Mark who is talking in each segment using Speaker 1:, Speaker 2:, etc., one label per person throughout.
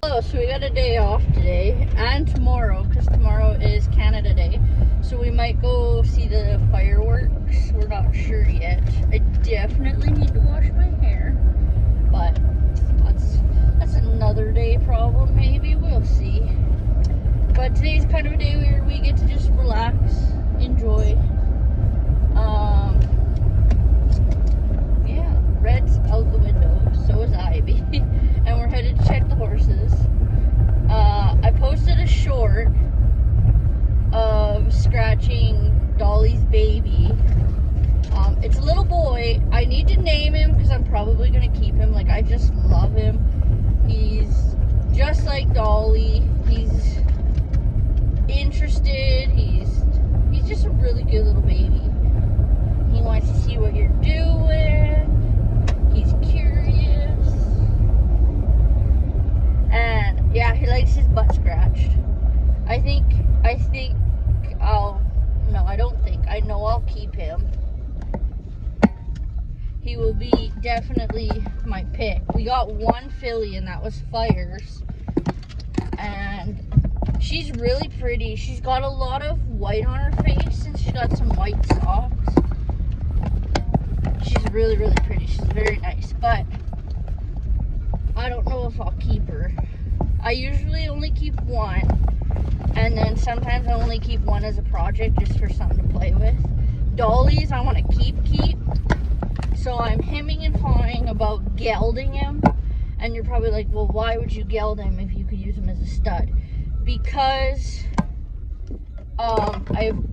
Speaker 1: Oh, so we got a day off today and tomorrow, because tomorrow is Canada Day. So we might go see the fireworks. We're not sure yet. I definitely need to wash my hair, but that's another day problem. Maybe we'll see. But today's kind of a day where we get to just relax, enjoy. Yeah, Red's out the window. So is Ivy, and we're headed to check the horses. I posted a short of scratching Dolly's baby. It's a little boy. I need to name him because I'm probably going to keep him. Like, I just love him. He's just like Dolly. He's interested. He's just a really good little baby. He wants to see what you're doing. He's curious. And yeah, he likes his butt scratched. I know I'll keep him. He will be definitely my pick. We got one filly and that was Fires. And she's really pretty. She's got a lot of white on her face and she's got some white socks. She's really, really pretty. She's very nice. But I don't know if I'll keep her. I usually only keep one, and then sometimes I only keep one as a project just for something to play with. Dollies I want to keep, so I'm hemming and hawing about gelding him. And you're probably like, well, why would you geld him if you could use him as a stud? Because I have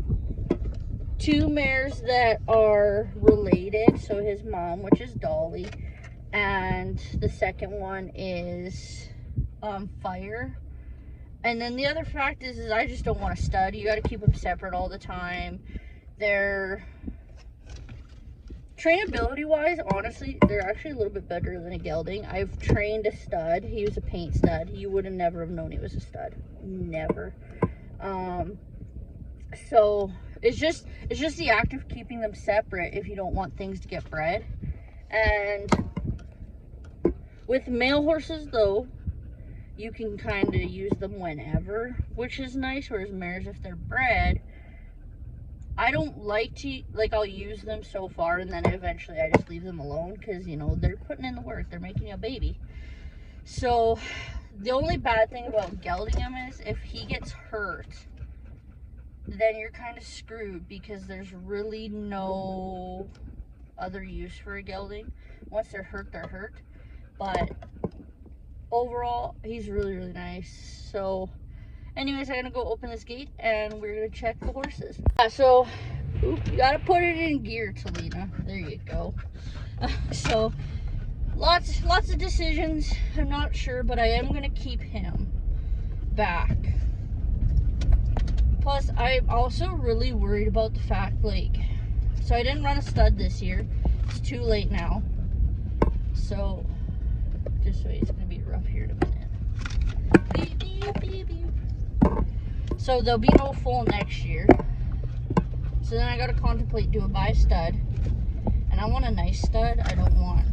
Speaker 1: two mares that are related, so his mom, which is Dolly, and the second one is Fire. And then the other fact is I just don't want a stud. You got to keep them separate all the time. They're trainability wise, honestly, they're actually a little bit better than a gelding. I've trained a stud. He was a paint stud. You would have never have known he was a stud. Never. So it's just the act of keeping them separate if you don't want things to get bred. And with male horses though, you can kind of use them whenever, which is nice. Whereas mares, if they're bred, I don't like to, like, I'll use them so far and then eventually I just leave them alone because, you know, they're putting in the work. They're making a baby. So the only bad thing about gelding him is if he gets hurt, then you're kind of screwed because there's really no other use for a gelding. Once they're hurt, they're hurt. But overall, he's really, really nice. So anyways, I'm gonna go open this gate and we're gonna check the horses. So you gotta put it in gear, Teleana. There you go. So lots of decisions. I'm not sure, but I am gonna keep him back. Plus, I'm also really worried about the fact, like, so I didn't run a stud this year. It's too late now. So just wait, it's gonna be rough here in a minute. Beep, beep, beep, beep. So there'll be no foal next year. So then I gotta contemplate, do I buy a stud? And I want a nice stud. I don't want.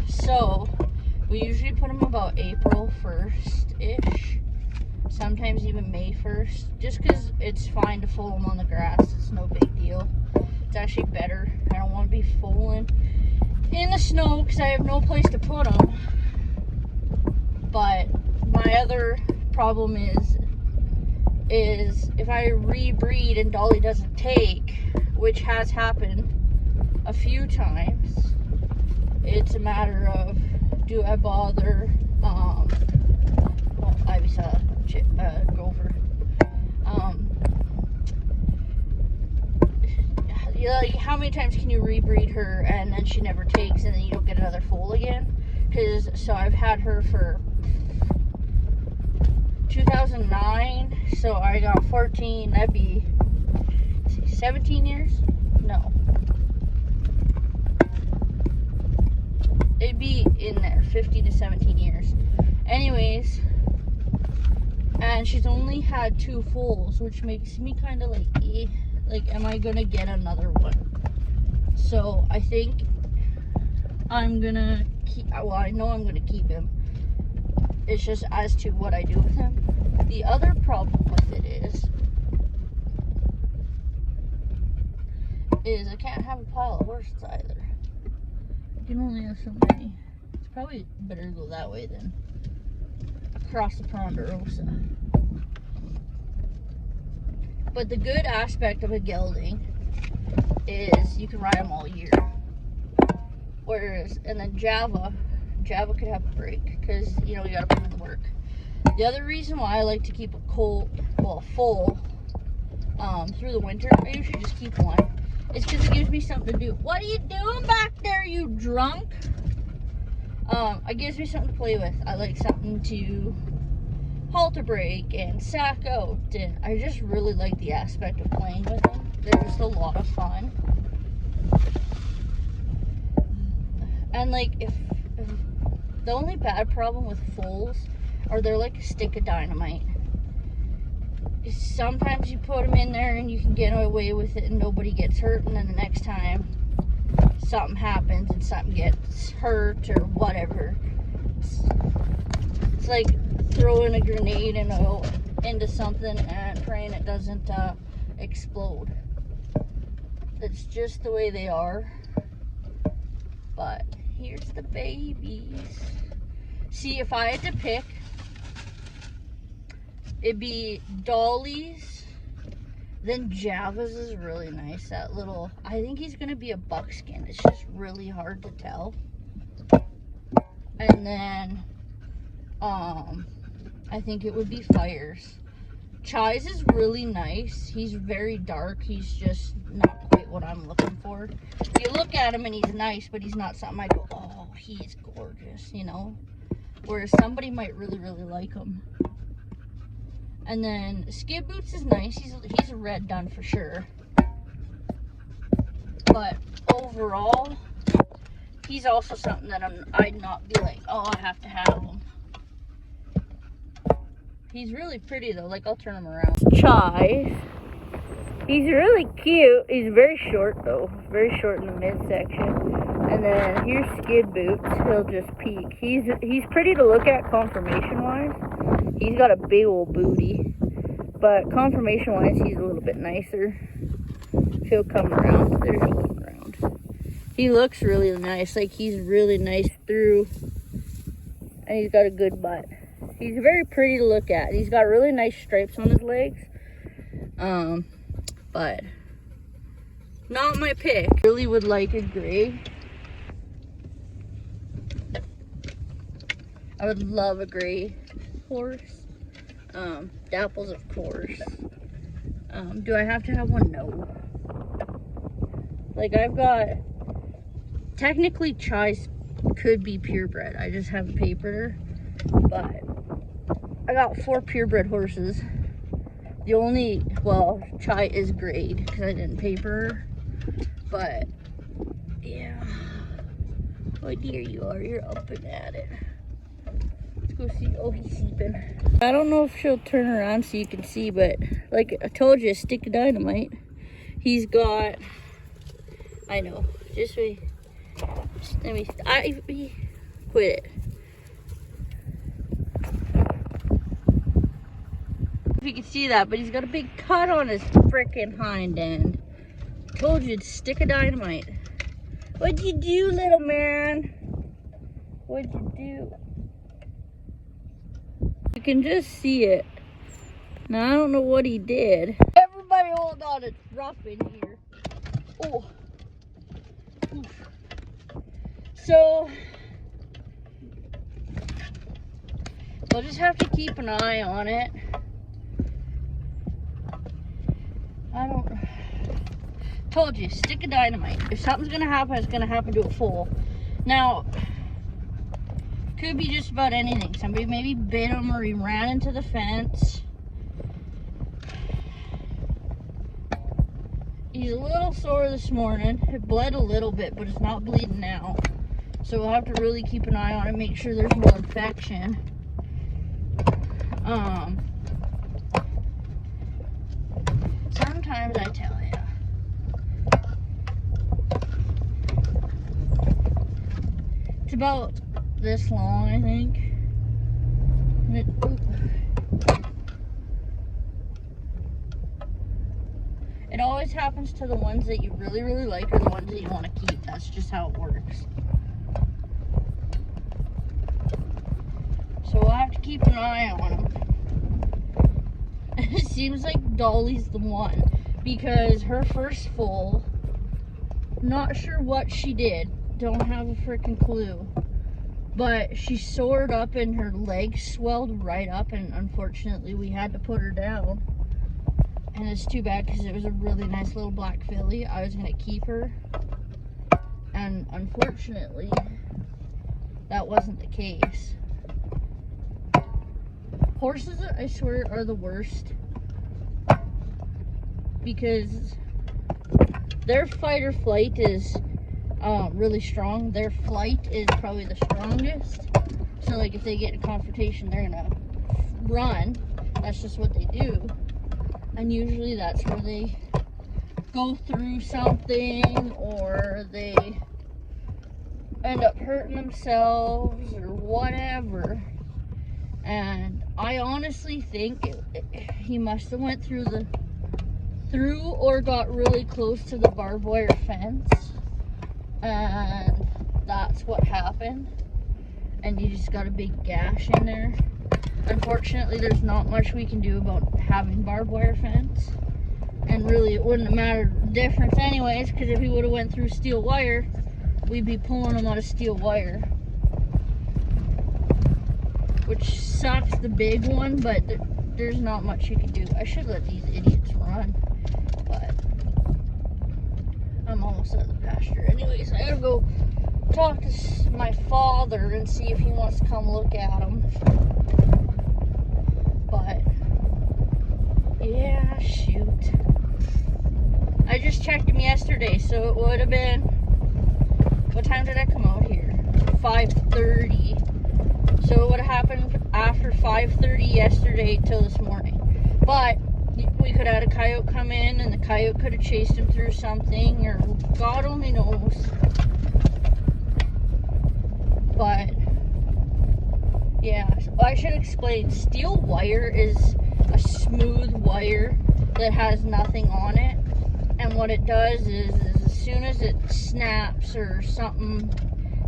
Speaker 1: So we usually put them about April 1st-ish. Sometimes even May 1st. Just because it's fine to foal them on the grass. It's no big deal. It's actually better. I don't want to be foaling in the snow because I have no place to put them. But my other problem is if I rebreed and Dolly doesn't take, which has happened a few times, it's a matter of, do I bother, well, I saw a gopher. Like, how many times can you rebreed her and then she never takes and then you don't get another foal again? Because, so I've had her for 2009, so I got 14, that'd be 17 years? No. It'd be in there, 15 to 17 years. Anyways, and she's only had 2 foals, which makes me kind of like, am I gonna get another one? So I think I'm gonna keep, well, I know I'm gonna keep him. It's just as to what I do with him. The other problem with it is I can't have a pile of horses either. I can only have so many. It's probably better to go that way than across the Ponderosa. But the good aspect of a gelding is you can ride them all year. Whereas, and then Java could have a break because, you know, you gotta put in the work. The other reason why I like to keep a foal through the winter, I usually just keep one, is because it gives me something to do. What are you doing back there, you drunk? It gives me something to play with. I like something to halter break and sack out, and I just really like the aspect of playing with them. They're just a lot of fun. And like, if the only bad problem with foals are they're like a stick of dynamite. Sometimes you put them in there and you can get away with it and nobody gets hurt, and then the next time something happens and something gets hurt or whatever. It's like throwing a grenade into something and praying it doesn't explode. It's just the way they are. But here's the babies. See, if I had to pick, it'd be Dolly's, then Java's is really nice. That little, I think he's gonna be a buckskin. It's just really hard to tell. And then, I think it would be Fire's. Chai's is really nice. He's very dark. He's just not quite what I'm looking for. You look at him and he's nice, but he's not something I go, oh, he's gorgeous, you know? Whereas somebody might really, really like him. And then Skid Boots is nice. He's a red dun for sure. But overall, he's also something that I'd not be like, oh, I have to have him. He's really pretty though. Like, I'll turn him around. Chai. He's really cute. He's very short though. Very short in the midsection. And then here's Skid Boots. He'll just peek. He's pretty to look at conformation wise. He's got a big old booty. But conformation wise, he's a little bit nicer. He'll come around. There's he come around. He looks really nice. Like, he's really nice through. And he's got a good butt. He's very pretty to look at. He's got really nice stripes on his legs. But not my pick. Really would like a gray. I would love a gray horse. Dapples, of course. Do I have to have one? No. Like, I've got, technically Chai's could be purebred. I just haven't papered her. But I got 4 purebred horses. The only, well, Chai is grayed because I didn't paper her. But, yeah. Oh, dear you are. You're up and at it. Let's go see. Oh, he's sleeping. I don't know if she'll turn around so you can see, but like I told you, a stick of dynamite. He's got, I know, just wait. Let me, quit it. If you can see that, but he's got a big cut on his frickin' hind end. Told you, it's a stick of dynamite. What'd you do, little man? What'd you do? You can just see it. Now, I don't know what he did. Everybody hold on, it's rough in here. Oh. Oof. So, I'll just have to keep an eye on it. I don't, told you, stick of dynamite. If something's gonna happen, it's gonna happen to a foal. Now, could be just about anything. Somebody maybe bit him or he ran into the fence. He's a little sore this morning. It bled a little bit, but it's not bleeding now. So we'll have to really keep an eye on it, make sure there's no infection. Sometimes I tell you. about this long, I think. It always happens to the ones that you really, really like or the ones that you want to keep. That's just how it works. So we'll have to keep an eye on them. It seems like Dolly's the one, because her first foal, not sure what she did, don't have a freaking clue, but she soared up and her legs swelled right up, and unfortunately we had to put her down. And it's too bad because it was a really nice little black filly. I was going to keep her, and unfortunately that wasn't the case. Horses, I swear, are the worst, because their fight or flight is really strong. Their flight is probably the strongest. So like if they get in a confrontation, they're gonna run. That's just what they do. And usually that's where they go through something, or they end up hurting themselves or whatever. And I honestly think he must have went through or got really close to the barbed wire fence, and that's what happened. And you just got a big gash in there. Unfortunately, there's not much we can do about having barbed wire fence, and really it wouldn't have mattered the difference anyways, because if he would have went through steel wire, we'd be pulling him out of steel wire, which sucks, the big one, but there's not much you can do. I should let these idiots run, but I'm almost out of the pasture. Anyways, I gotta go talk to my father and see if he wants to come look at them. But yeah, shoot. I just checked him yesterday, so it would have been, what time did I come out here? 5:30. So it would have happened after 5:30 yesterday till this morning. But we could have had a coyote come in, and the coyote could have chased him through something, or God only knows. But yeah, so I should explain. Steel wire is a smooth wire that has nothing on it, and what it does is as soon as it snaps or something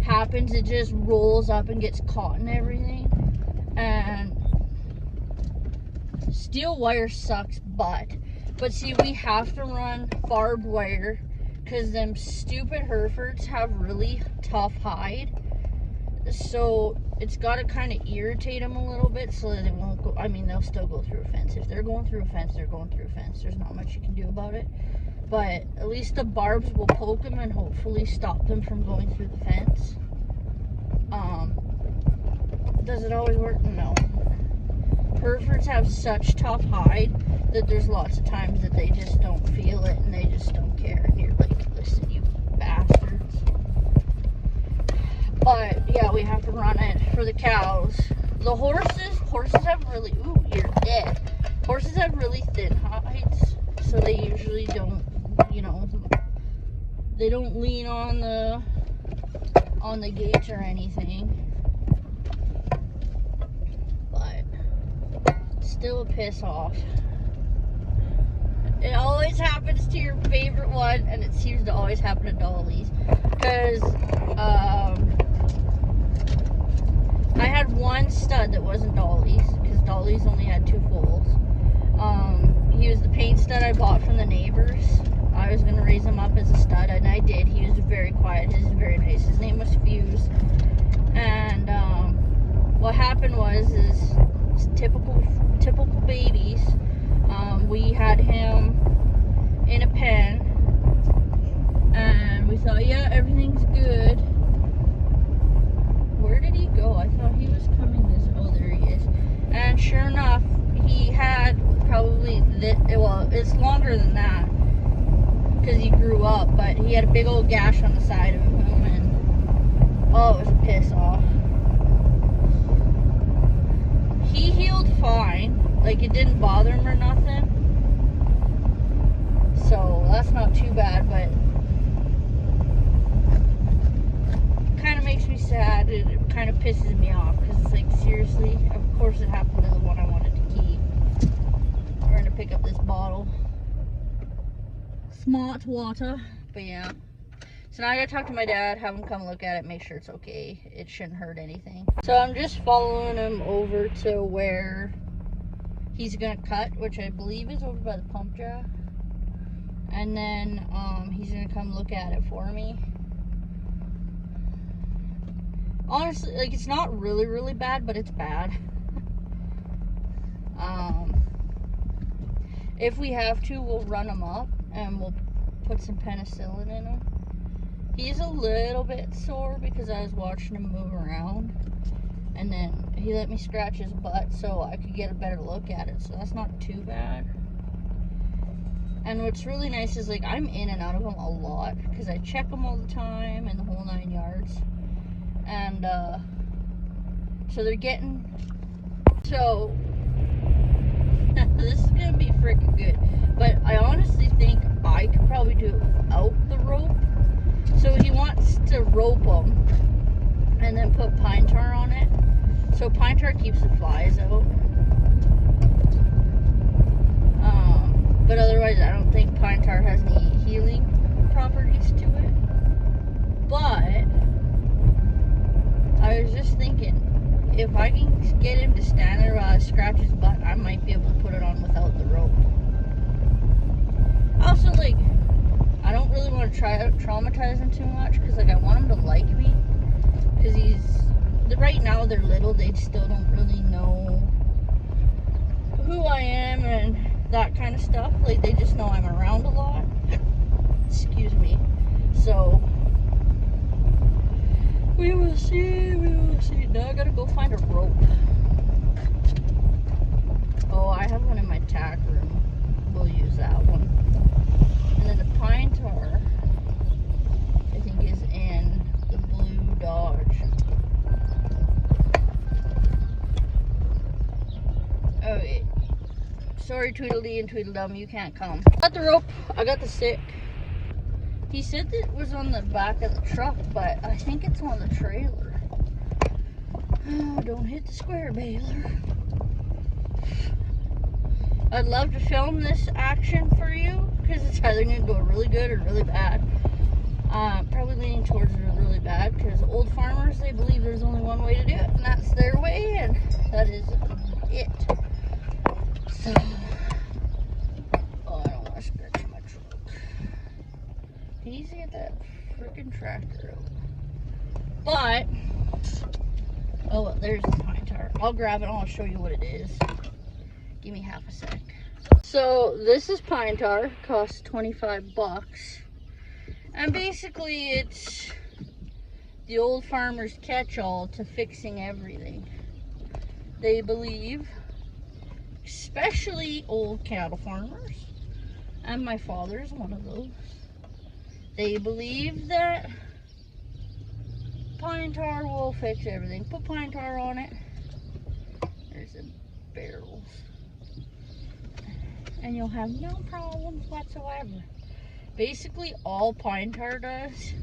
Speaker 1: happens, it just rolls up and gets caught in everything. And steel wire sucks butt. But see, we have to run barbed wire because them stupid Herefords have really tough hide. So it's got to kind of irritate them a little bit so that it won't go. I mean, they'll still go through a fence. If they're going through a fence, they're going through a fence. There's not much you can do about it. But at least the barbs will poke them and hopefully stop them from going through the fence. Does it always work? No. Herefords have such tough hide that there's lots of times that they just don't feel it and they just don't care. And you're like, listen, you bastards. But yeah, we have to run it for the cows. The horses have really, ooh, you're dead. Horses have really thin hides, so they usually don't, you know, they don't lean on the gates or anything. But still a piss off. It always happens to your favorite one, and it seems to always happen to Dolly's. Because I had one stud that wasn't Dolly's, because Dolly's only had 2 foals. He was the paint stud I bought from the neighbors. I was going to raise him up as a stud, and I did. He was very quiet. He was very nice. His name was Fuse. And what happened was typical babies. We had him in a pen, and we thought, yeah, everything's good. Where did he go? I thought he was coming this. Oh, there he is. And sure enough, he had probably well, it's longer than that because he grew up, but he had a big old gash on the side of him, and oh, it was a piss off. He healed fine, like it didn't bother him or nothing, so that's not too bad. But kind of makes me sad. It kind of pisses me off because it's like, seriously, of course it happened to the one I wanted to keep. We're gonna pick up this bottle. Smart water. But yeah. So now I gotta talk to my dad, have him come look at it, make sure it's okay. It shouldn't hurt anything. So I'm just following him over to where he's gonna cut, which I believe is over by the pump jack. And then he's gonna come look at it for me. Honestly, like, it's not really bad, but it's bad. If we have to, we'll run him up and we'll put some penicillin in him. He's a little bit sore because I was watching him move around, and then he let me scratch his butt so I could get a better look at it, so that's not too bad. And what's really nice is, like, I'm in and out of them a lot because I check them all the time and the whole 9 yards. And so they're getting, so this is gonna be freaking good, but I honestly think I could probably do it without the rope. So he wants to rope them and then put pine tar on it, so pine tar keeps the flies out. But otherwise I don't think pine tar has any healing properties to it. But I was just thinking, if I can get him to stand there while I scratch his butt, I might be able to put it on without the rope. Also, like, I don't really want to traumatize him too much, because, like, I want him to like me. Because right now they're little, they still don't really know who I am and that kind of stuff. Like, they just know I'm around a lot. Excuse me. So we will see. Now I gotta go find a rope. Oh, I have one in my tack room. We'll use that one. And then the pine tar, I think, is in the blue Dodge. Okay. Sorry, Tweedledee and Tweedledum, you can't come. Got the rope. I got the stick. He said that it was on the back of the truck, but I think it's on the trailer. Oh, don't hit the square, Baylor. I'd love to film this action for you, because it's either going to go really good or really bad. Probably leaning towards it really bad, because old farmers, they believe there's only one way to do it, and that's their way, and that is it. So, oh, I don't want to scratch my truck. Can you see that freaking tractor out? But, oh, well, there's the pine tar. I'll grab it and I'll show you what it is. Give me half a sec. So this is pine tar. Costs 25 bucks. And basically it's the old farmer's catch-all to fixing everything. They believe, especially old cattle farmers, and my father is one of those, they believe that pine tar will fix everything. Put pine tar on it. There's the barrels. And you'll have no problems whatsoever. Basically, all pine tar does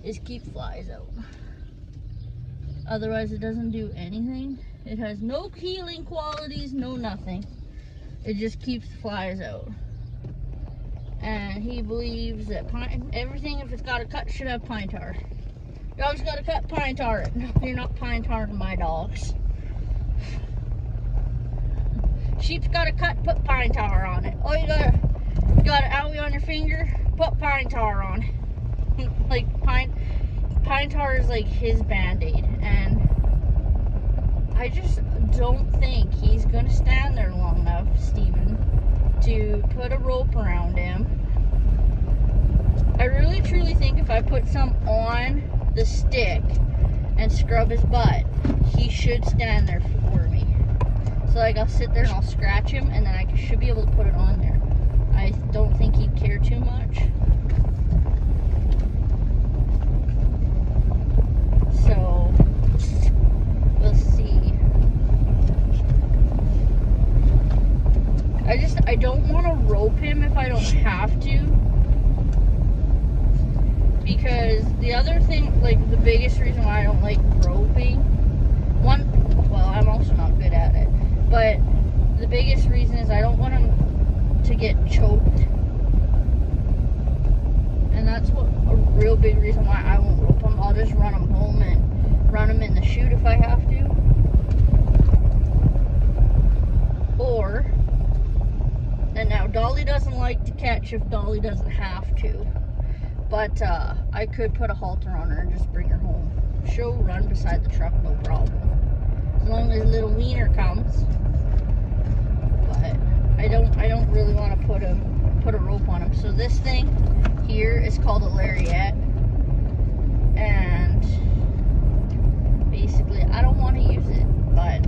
Speaker 1: is keep flies out. Otherwise, it doesn't do anything. It has no healing qualities, no nothing. It just keeps the flies out. And he believes that everything, if it's got a cut, should have pine tar. Dog's got to cut, pine tar it. No, you're not pine tarring my dogs. Sheep's got to cut, put pine tar on it. Oh, you got an owie on your finger, put pine tar on it. Like, pine tar is like his band-aid, and I just don't think he's gonna stand there long enough, Steven, to put a rope around him. I really truly think if I put some on the stick and scrub his butt, he should stand there for me. So, like, I'll sit there and I'll scratch him, and then I should be able to put it on there. I don't think he'd care too much. So, we'll see. I don't want to rope him if I don't have to. Because the other thing, like, the biggest reason why I don't like roping. Well, I'm also not good at it, but the biggest reason is I don't want them to get choked. And that's a real big reason why I won't rope them. I'll just run them home and run them in the chute if I have to. Or, and now Dolly doesn't like to catch if Dolly doesn't have to. But I could put a halter on her and just bring her home. She'll run beside the truck, no problem. As long as little wiener comes. But I don't really want to put a rope on him. So this thing here is called a lariat, and basically I don't want to use it, but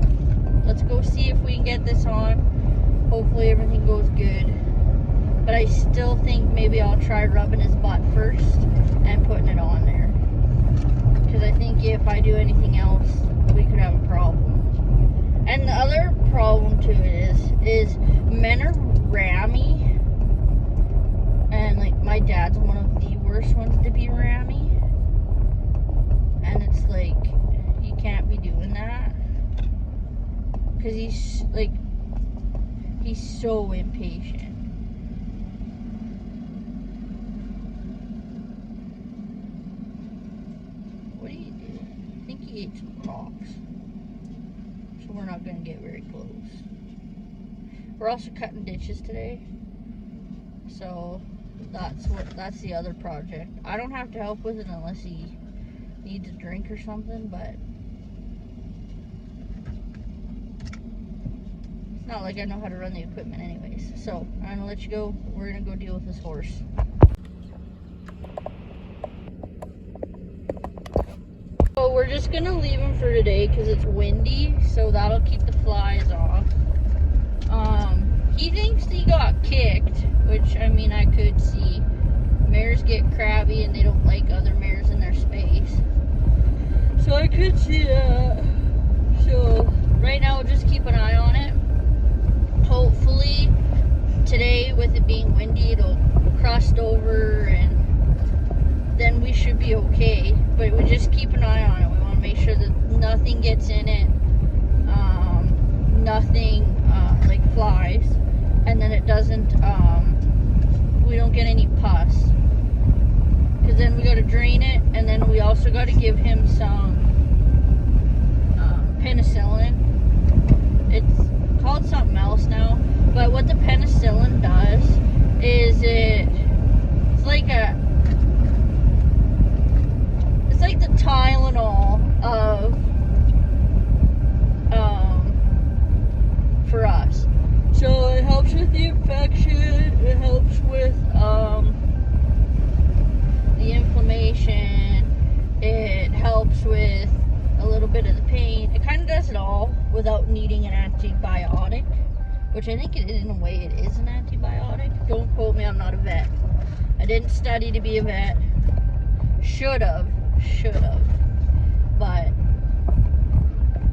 Speaker 1: let's go see if we can get this on. Hopefully everything goes good, but I still think maybe I'll try rubbing his butt first and putting it on there, because I think if I do anything else we could have a problem. And the other problem to it is men are rammy. And like my dad's one of the worst ones to be rammy, and it's like he can't be doing that because he's so impatient. What are you doing? I think he ate some rocks, so we're not gonna get very close. We're also cutting ditches today, so that's the other project. I don't have to help with it unless he needs a drink or something, but it's not like I know how to run the equipment anyways. So I'm gonna let you go. We're gonna go deal with this horse. So we're just gonna leave him for today because it's windy, so that'll keep the flies off. He thinks he got kicked, which, I mean, I could see. Mares get crabby and they don't like other mares in their space. So I could see that. So right now we'll just keep an eye on it. Hopefully today, with it being windy, it'll crust over and then we should be okay. But we just keep an eye on it. We want to make sure that nothing gets in it. Nothing like flies. And then it doesn't, we don't get any pus. Because then we got to drain it, and then we also got to give him some penicillin. It's called something else now, but what the penicillin does is it's like the Tylenol of for us. So it helps with the infection, it helps with the inflammation, it helps with a little bit of the pain. It kind of does it all without needing an antibiotic, which I think in a way it is an antibiotic. Don't quote me, I'm not a vet. I didn't study to be a vet. Should have. But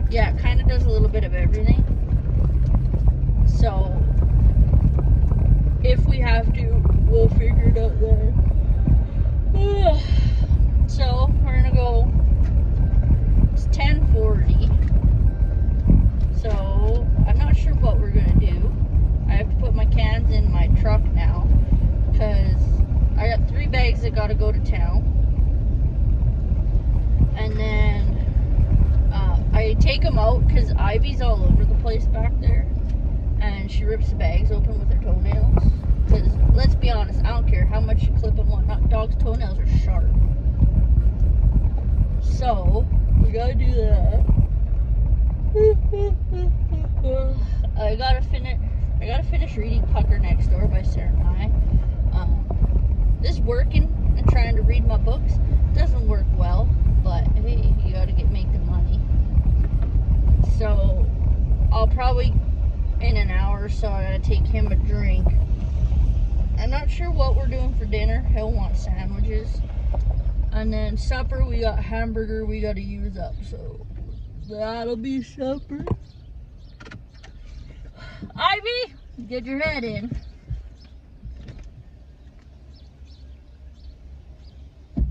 Speaker 1: yeah, it kind of does a little bit of everything. So if we have to, we'll figure it out there. So we're gonna go. It's 10:40. So I'm not sure what we're gonna do. I have to put my cans in my truck now because I got 3 bags that gotta go to town. And then I take them out because Ivy's all over the place back there. And she rips the bags open with her toenails. Because, let's be honest, I don't care how much you clip and whatnot. Dogs' toenails are sharp. So, we gotta do that. I gotta finish reading Pucker Next Door by Sarah and I. This working and trying to read my books doesn't work well. But, hey, you gotta make the money. So, I'll probably, in an hour or so, I gotta take him a drink. I'm not sure what we're doing for dinner. He'll want sandwiches. And then supper, we got hamburger we gotta use up. So, that'll be supper. Ivy, get your head in.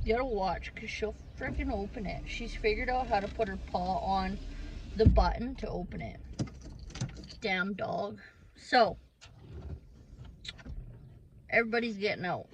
Speaker 1: You gotta watch, because she'll freaking open it. She's figured out how to put her paw on the button to open it. Damn dog. So, everybody's getting out.